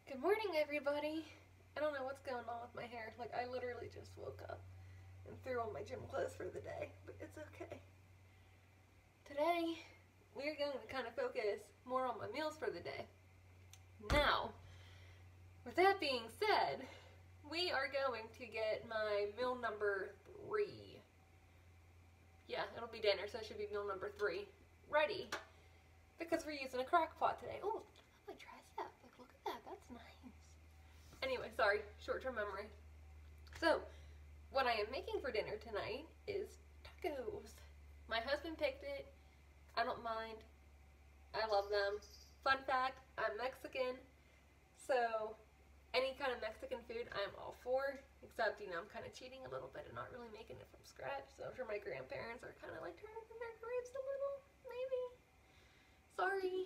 Good morning, everybody. I don't know what's going on with my hair. Like, I literally just woke up and threw on my gym clothes for the day, but it's okay. Today, we are going to kind of focus more on my meals for the day. Now, with that being said, we are going to get my meal number 3. Yeah, it'll be dinner, so it should be meal number 3 ready, because we're using a crock pot today. Oh, my tricep. Like, look at that. That's nice. Anyway, sorry, short-term memory. So, what I am making for dinner tonight is tacos. My husband picked it. I don't mind. I love them. Fun fact, I'm Mexican, so any kind of Mexican food I'm all for, except, I'm kind of cheating a little bit and not really making it from scratch, so I'm sure my grandparents are kind of like turning their graves a little, maybe. Sorry.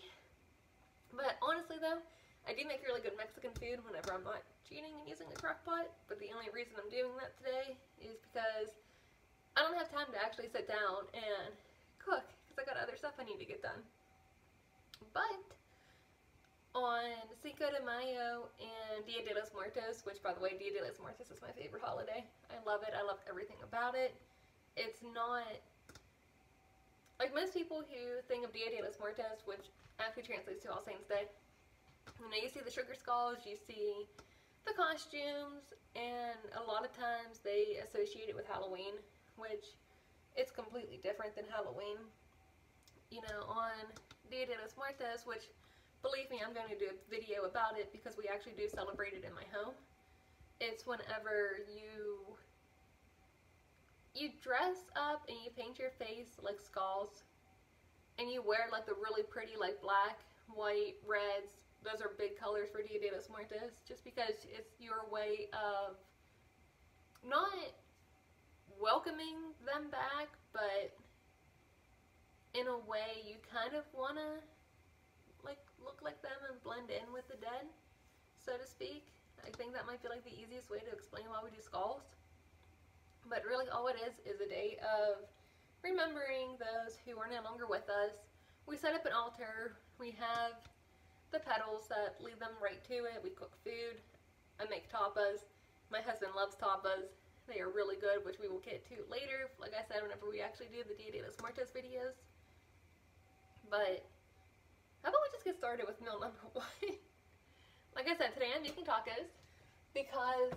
But honestly though, I do make really good Mexican food whenever I'm not cheating and using a crock pot, but the only reason I'm doing that today is because I don't have time to actually sit down and cook, because I got other stuff I need to get done. But on Cinco de Mayo and Dia de los Muertos, which by the way, Dia de los Muertos is my favorite holiday. I love it. I love everything about it. It's not, like most people who think of Dia de los Muertos, which actually translates to All Saints Day, you see the sugar skulls, you see the costumes, and a lot of times they associate it with Halloween, which it's completely different than Halloween. On Dia de los Muertos, which, believe me, I'm going to do a video about it because we actually do celebrate it in my home. It's whenever you dress up and you paint your face like skulls, and you wear like the really pretty like black, white, reds. Those are big colors for Dia de los Muertos, just because it's your way of not welcoming them back, but in a way you kind of want to like look like them and blend in with the dead, so to speak. I think that might be like the easiest way to explain why we do skulls. But really all it is a day of remembering those who are no longer with us. We set up an altar. We have the petals that lead them right to it. We cook food. I make tapas. My husband loves tapas. They are really good, which we will get to later, like I said, whenever we actually do the Dia de los Muertos videos. But how about we just get started with meal number 1? Like I said, today I'm making tacos because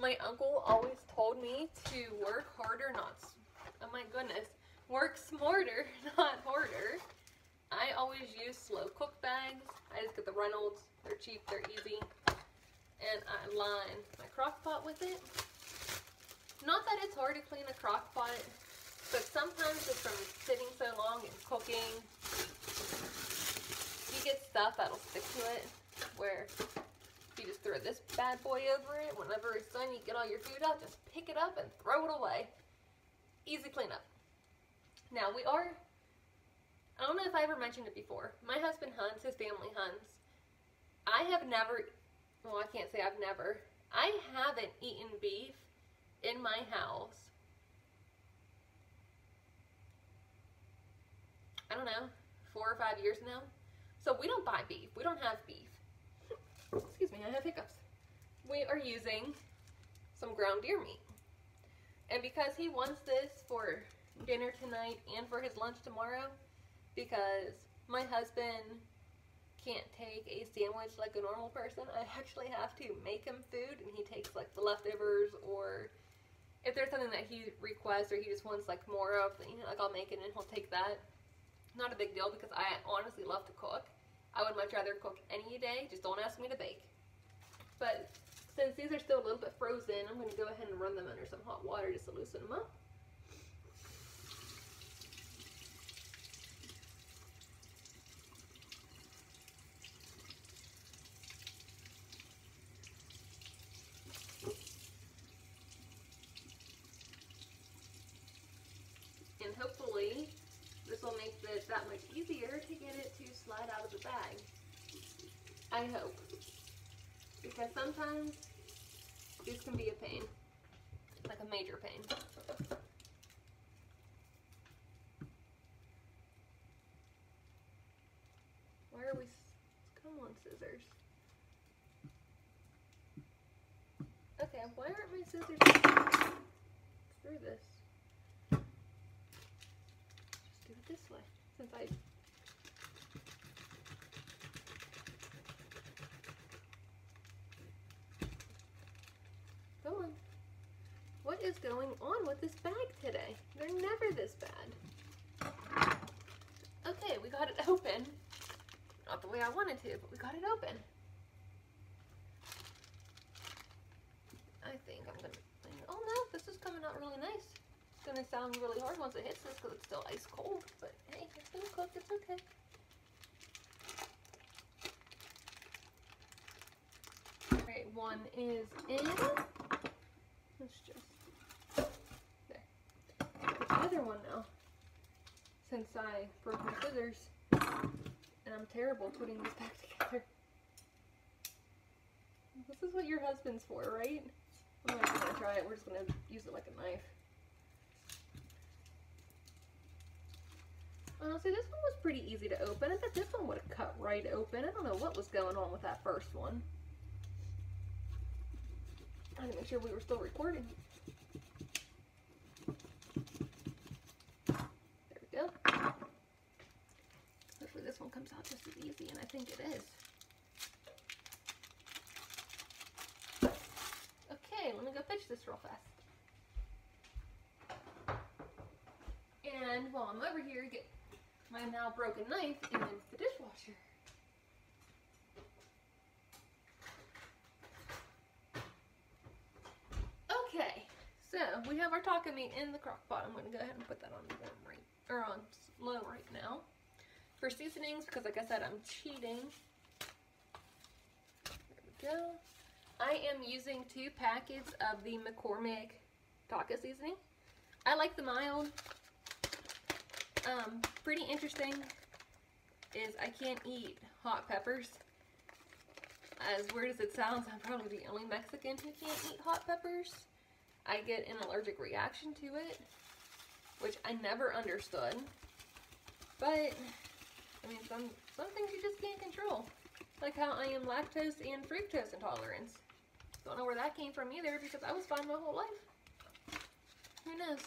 my uncle always told me to work harder, oh my goodness, work smarter, not harder. I always use slow cook bags. I just get the Reynolds. They're cheap, they're easy. And I line my crock pot with it. Not that it's hard to clean a crock pot, but sometimes just from sitting so long and cooking, you get stuff that'll stick to it, where you just throw this bad boy over it. Whenever it's done, you get all your food out, just pick it up and throw it away. Easy cleanup. Now I don't know if I ever mentioned it before. My husband hunts, his family hunts. I have never, well, I can't say I've never. I haven't eaten beef in my house, I don't know, 4 or 5 years now. So we don't buy beef. We don't have beef. Excuse me, I have hiccups. We are using some ground deer meat. And because he wants this for dinner tonight and for his lunch tomorrow, because my husband can't take a sandwich like a normal person, I actually have to make him food, and he takes like the leftovers, or if there's something that he requests or he just wants like more of, like I'll make it and he'll take that. Not a big deal, because I honestly love to cook. I would much rather cook any day, just don't ask me to bake. But since these are still a little bit frozen, I'm going to go ahead and run them under some hot water just to loosen them up. And hopefully this will make it that much easier to get it to slide out of the bag. I hope. Because sometimes this can be a pain. Like a major pain. Where are we? Come on, scissors. Okay, why aren't my scissors through this? Just do it this way, since I... Come on. What is going on with this bag today? They're never this bad. Okay, we got it open. Not the way I wanted to, but we got it open. I think I'm gonna, oh no, this is coming out really nice. It's gonna sound really hard once it hits this because it's still ice cold, but hey, it's gonna cook, it's okay. Alright, one is in. Let's just, there. Put the other one now. Since I broke my scissors, and I'm terrible putting this back together. This is what your husband's for, right? I'm not even gonna try it, we're just gonna use it like a knife. Honestly, this one was pretty easy to open. I bet this one would have cut right open. I don't know what was going on with that first one. I had to make sure we were still recording. There we go. Hopefully this one comes out just as easy, and I think it is. Okay, let me go fetch this real fast. And while I'm over here, get my now broken knife and the dishwasher. Okay, so we have our taco meat in the crock pot. I'm going to go ahead and put that on warm right, or on low right now. For seasonings, because like I said, I'm cheating. There we go. I am using 2 packets of the McCormick taco seasoning. I like the mild. Pretty interesting is I can't eat hot peppers. As weird as it sounds, I'm probably the only Mexican who can't eat hot peppers. I get an allergic reaction to it, which I never understood. But, I mean, some things you just can't control. Like how I am lactose and fructose intolerant. Don't know where that came from either because I was fine my whole life. Who knows?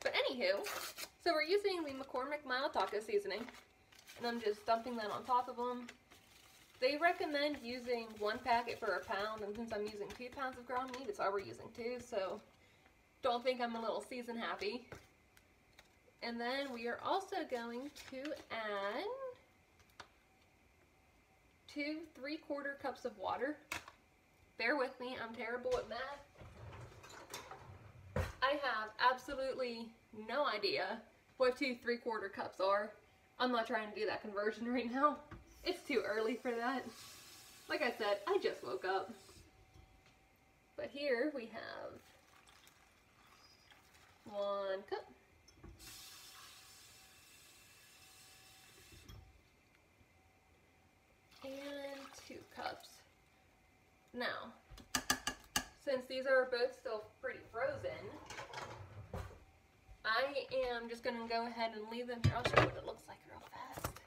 But anywho, so we're using the McCormick mild taco seasoning, and I'm just dumping that on top of them. They recommend using 1 packet for a pound, and since I'm using 2 pounds of ground meat, it's why we're using 2, so don't think I'm a little season happy. And then we are also going to add 2 3/4 cups of water. Bear with me, I'm terrible at math. I have absolutely no idea what 2 3/4 cups are. I'm not trying to do that conversion right now. It's too early for that. Like I said, I just woke up. But here we have 1 cup. And 2 cups. Now, since these are both still pretty frozen, I am just going to go ahead and leave them here. I'll show you what it looks like real fast.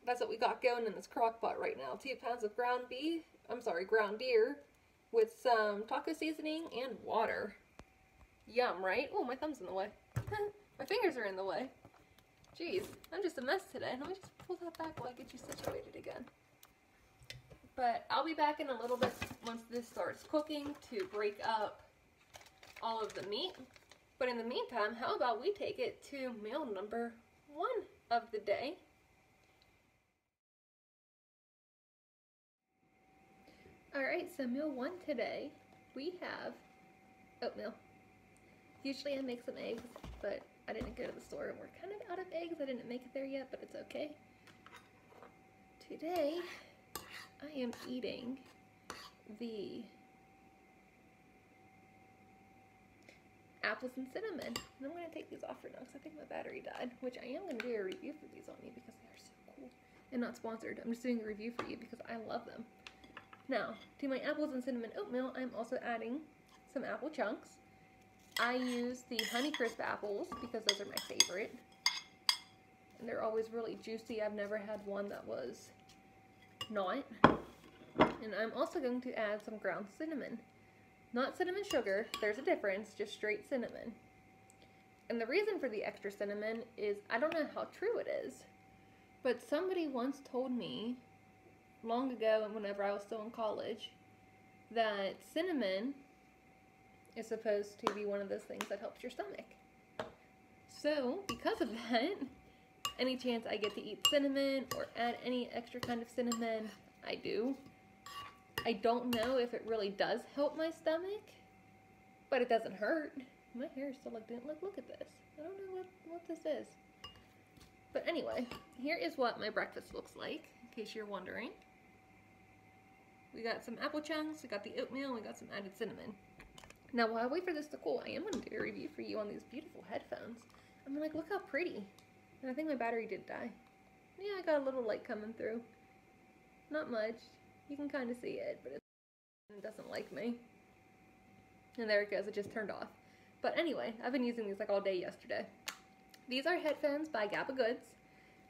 That's what we got going in this crock pot right now. 2 pounds of ground deer with some taco seasoning and water. Yum, right? Oh, my thumb's in the way. My fingers are in the way. Jeez, I'm just a mess today. Let me just pull that back while I get you situated again. But I'll be back in a little bit once this starts cooking to break up all of the meat. But in the meantime, how about we take it to meal number 1 of the day. Alright, so meal 1 today, we have oatmeal. Usually I make some eggs, but I didn't go to the store and we're kind of out of eggs. I didn't make it there yet, but it's okay. Today, I am eating the apples and cinnamon. And I'm going to take these off for now because I think my battery died, which I am going to do a review for these on you because they are so cool. And not sponsored. I'm just doing a review for you because I love them. Now, to my apples and cinnamon oatmeal, I'm also adding some apple chunks. I use the Honeycrisp apples because those are my favorite. And they're always really juicy. I've never had one that was not. And I'm also going to add some ground cinnamon. Not cinnamon sugar, there's a difference, just straight cinnamon. And the reason for the extra cinnamon is, I don't know how true it is, but somebody once told me long ago, whenever I was still in college, that cinnamon is supposed to be one of those things that helps your stomach. So, because of that, any chance I get to eat cinnamon or add any extra kind of cinnamon, I do. I don't know if it really does help my stomach, but it doesn't hurt. My hair is still like, look at this. I don't know what this is. But anyway, here is what my breakfast looks like, in case you're wondering. We got some apple chunks, we got the oatmeal, and we got some added cinnamon. Now, while I wait for this to cool, I am going to do a review for you on these beautiful headphones. I'm like, look how pretty. And I think my battery did die. Yeah, I got a little light coming through. Not much. You can kind of see it, but it doesn't like me. And there it goes, it just turned off. But anyway, I've been using these like all day yesterday. These are headphones by Gabba Goods.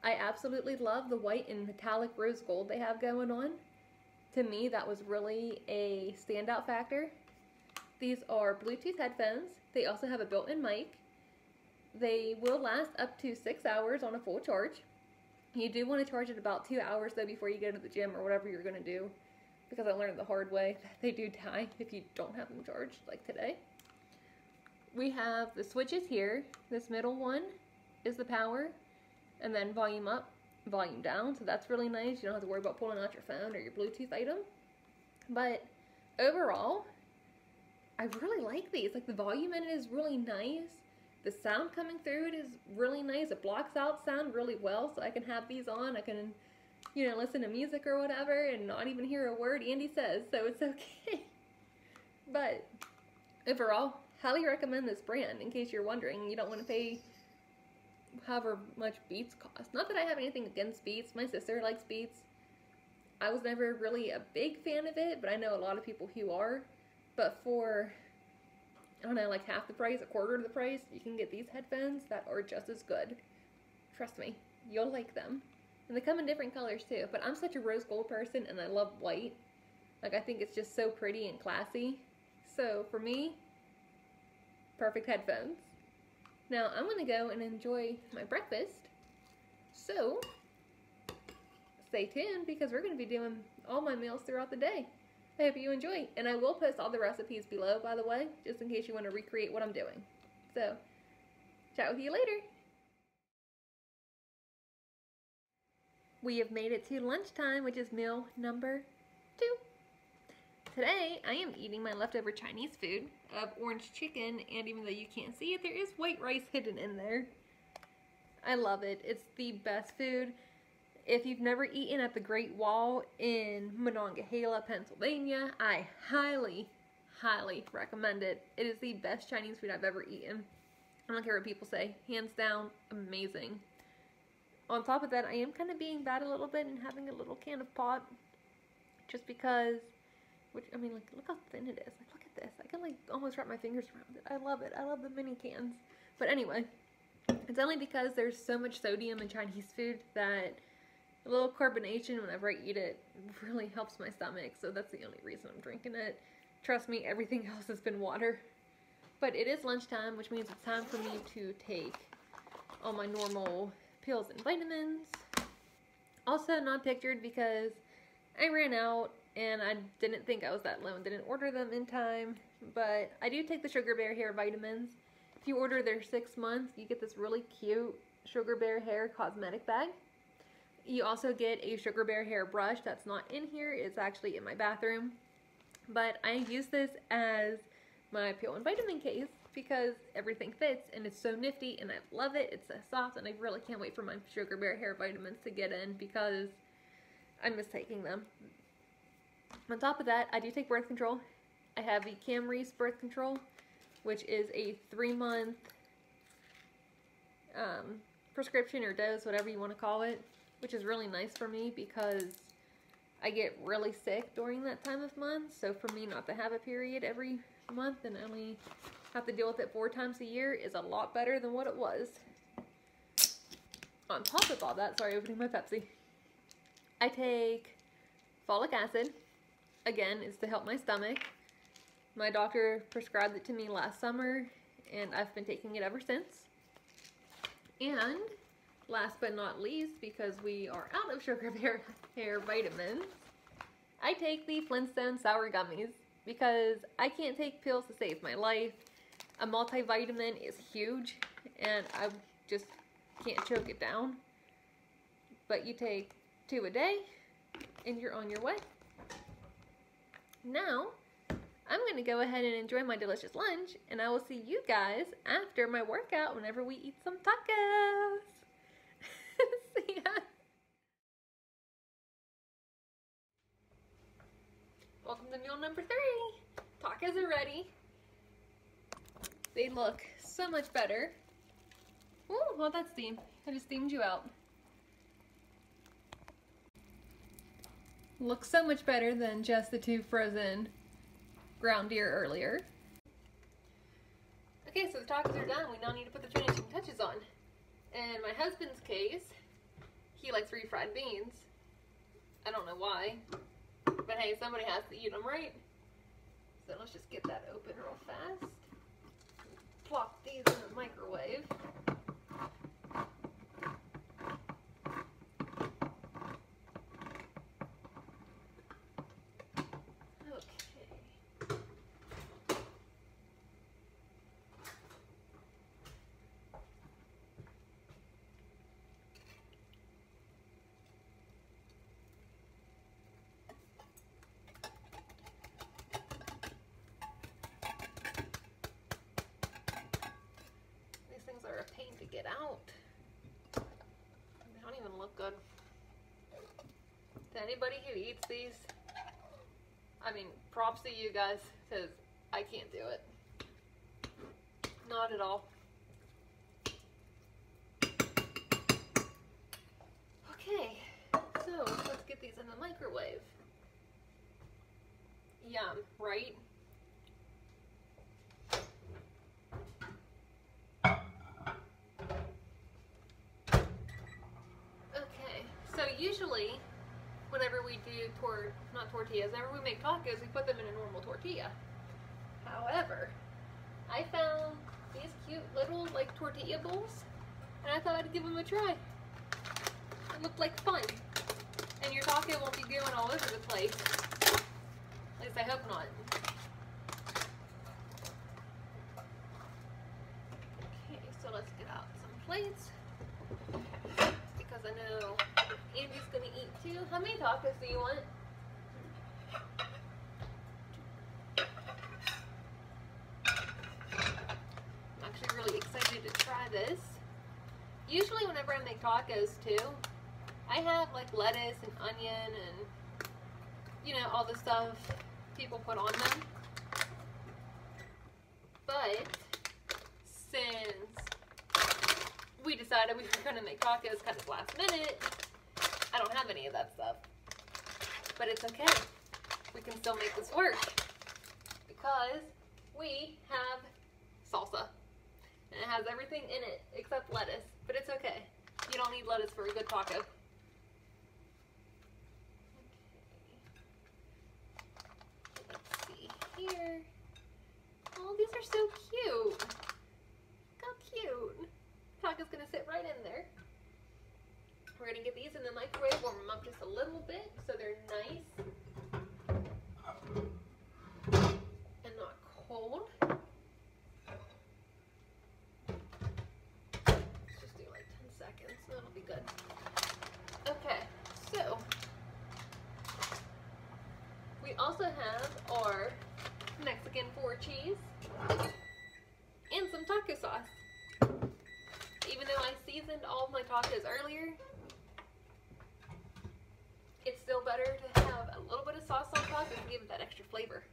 I absolutely love the white and metallic rose gold they have going on. To me, that was really a standout factor. These are Bluetooth headphones. They also have a built-in mic. They will last up to 6 hours on a full charge. You do want to charge it about 2 hours though before you go to the gym or whatever you're going to do, because I learned the hard way that they do die if you don't have them charged, like today. We have the switches here. This middle one is the power, and then volume up, volume down, so that's really nice. You don't have to worry about pulling out your phone or your Bluetooth item. But overall, I really like these. Like, the volume in it is really nice. The sound coming through it is really nice. It blocks out sound really well, so I can have these on. I can, you know, listen to music or whatever and not even hear a word Andy says, so it's okay. But overall, highly recommend this brand, in case you're wondering. You don't want to pay however much Beats cost. Not that I have anything against Beats. My sister likes Beats. I was never really a big fan of it, but I know a lot of people who are. But for, I don't know, like half the price, a quarter of the price, you can get these headphones that are just as good. Trust me, you'll like them. And they come in different colors too, but I'm such a rose gold person and I love white. Like, I think it's just so pretty and classy. So for me, perfect headphones. Now I'm gonna go and enjoy my breakfast. So stay tuned, because we're gonna be doing all my meals throughout the day. I hope you enjoy, and I will post all the recipes below, by the way, just in case you want to recreate what I'm doing. So, chat with you later. We have made it to lunchtime, which is meal number 2. Today, I am eating my leftover Chinese food of orange chicken, and even though you can't see it, there is white rice hidden in there. I love it. It's the best food. If you've never eaten at the Great Wall in Monongahela, Pennsylvania, I highly, highly recommend it. It is the best Chinese food I've ever eaten. I don't care what people say. Hands down, amazing. On top of that, I am kind of being bad a little bit and having a little can of pot. Just because, which, I mean, like, look how thin it is. Like, look at this. I can, like, almost wrap my fingers around it. I love it. I love the mini cans. But anyway, it's only because there's so much sodium in Chinese food that a little carbonation whenever I eat it really helps my stomach, so that's the only reason I'm drinking it. Trust me, everything else has been water. But it is lunchtime, which means it's time for me to take all my normal pills and vitamins. Also not pictured because I ran out and I didn't think I was that low and didn't order them in time. But I do take the Sugar Bear Hair vitamins. If you order their 6 months, you get this really cute Sugar Bear Hair cosmetic bag. You also get a Sugar Bear hair brush that's not in here. It's actually in my bathroom. But I use this as my pill and vitamin case because everything fits and it's so nifty and I love it. It's so soft and I really can't wait for my Sugar Bear hair vitamins to get in because I miss taking them. On top of that, I do take birth control. I have the Camrys birth control, which is a 3-month prescription or dose, whatever you want to call it. Which is really nice for me because I get really sick during that time of month. So for me not to have a period every month and only have to deal with it 4 times a year is a lot better than what it was. On top of all that, sorry, opening my Pepsi, I take folic acid, again, is to help my stomach. My doctor prescribed it to me last summer, and I've been taking it ever since. And last but not least, because we are out of Sugar Bear Hair vitamins, I take the Flintstone Sour Gummies because I can't take pills to save my life. A multivitamin is huge, and I just can't choke it down. But you take 2 a day, and you're on your way. Now, I'm going to go ahead and enjoy my delicious lunch, and I will see you guys after my workout whenever we eat some tacos. See ya. Welcome to meal number 3. Tacos are ready. They look so much better. Ooh, well, that's steam. I just steamed you out. Looks so much better than just the 2 frozen ground deer earlier. Okay, so the tacos are done. We now need to put the finishing touches on. In my husband's case, he likes refried beans. I don't know why, but hey, somebody has to eat them, right? So let's just get that open real fast. Plop these in the microwave. Are a pain to get out. They don't even look good. To anybody who eats these, I mean, props to you guys, because I can't do it. Not at all. Okay, so let's get these in the microwave. Yum, right? Usually, whenever we do not tortillas, whenever we make tacos, we put them in a normal tortilla. However, I found these cute little like tortilla bowls, and I thought I'd give them a try. It looked like fun, and your taco won't be going all over the place. At least I hope not. Okay, so let's get out some plates because I know Andy's gonna eat too. How many tacos do you want? I'm actually really excited to try this. Usually whenever I make tacos too, I have like lettuce and onion and, you know, all the stuff people put on them. But since we decided we were gonna make tacos kind of last minute, I don't have any of that stuff, but it's okay. We can still make this work because we have salsa and it has everything in it except lettuce, but it's okay. You don't need lettuce for a good taco. Okay. Let's see here. Oh, these are so cute. Look how cute. Taco's gonna sit right in there. We're going to get these in the microwave, warm them up just a little bit so they're nice and not cold. Let's just do like 10 seconds, that'll be good. Okay, so we also have our Mexican 4 cheese and some taco sauce. Even though I seasoned all of my tacos earlier, it's still better to have a little bit of sauce on top and give it that extra flavor.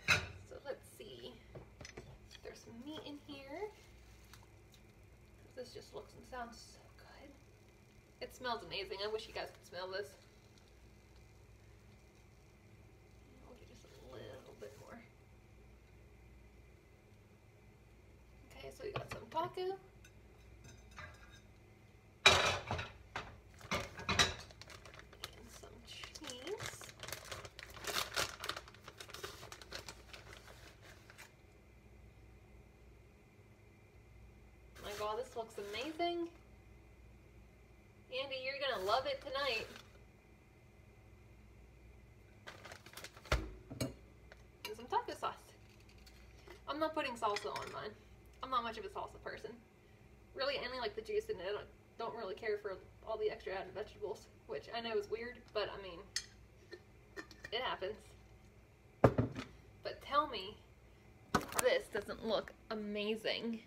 So let's see. There's some meat in here. This just looks and sounds so good. It smells amazing. I wish you guys could smell this. I'll get just a little bit more. Okay, so we got some taco. god, this looks amazing. Andy, you're gonna love it tonight. And some taco sauce. I'm not putting salsa on mine. I'm not much of a salsa person. Really, I only like the juice in it. I don't really care for all the extra added vegetables, which I know is weird, but I mean, it happens. But tell me, this doesn't look amazing.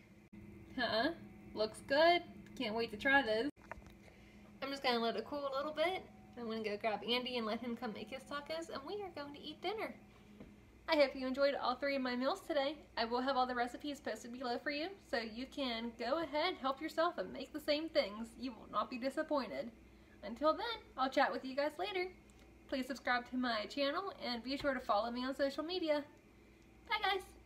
Huh? Looks good. Can't wait to try this. I'm just gonna let it cool a little bit. I'm gonna go grab Andy and let him come make his tacos, and we are going to eat dinner. I hope you enjoyed all 3 of my meals today. I will have all the recipes posted below for you, so you can go ahead, help yourself, and make the same things. You will not be disappointed. Until then, I'll chat with you guys later. Please subscribe to my channel, and be sure to follow me on social media. Bye guys!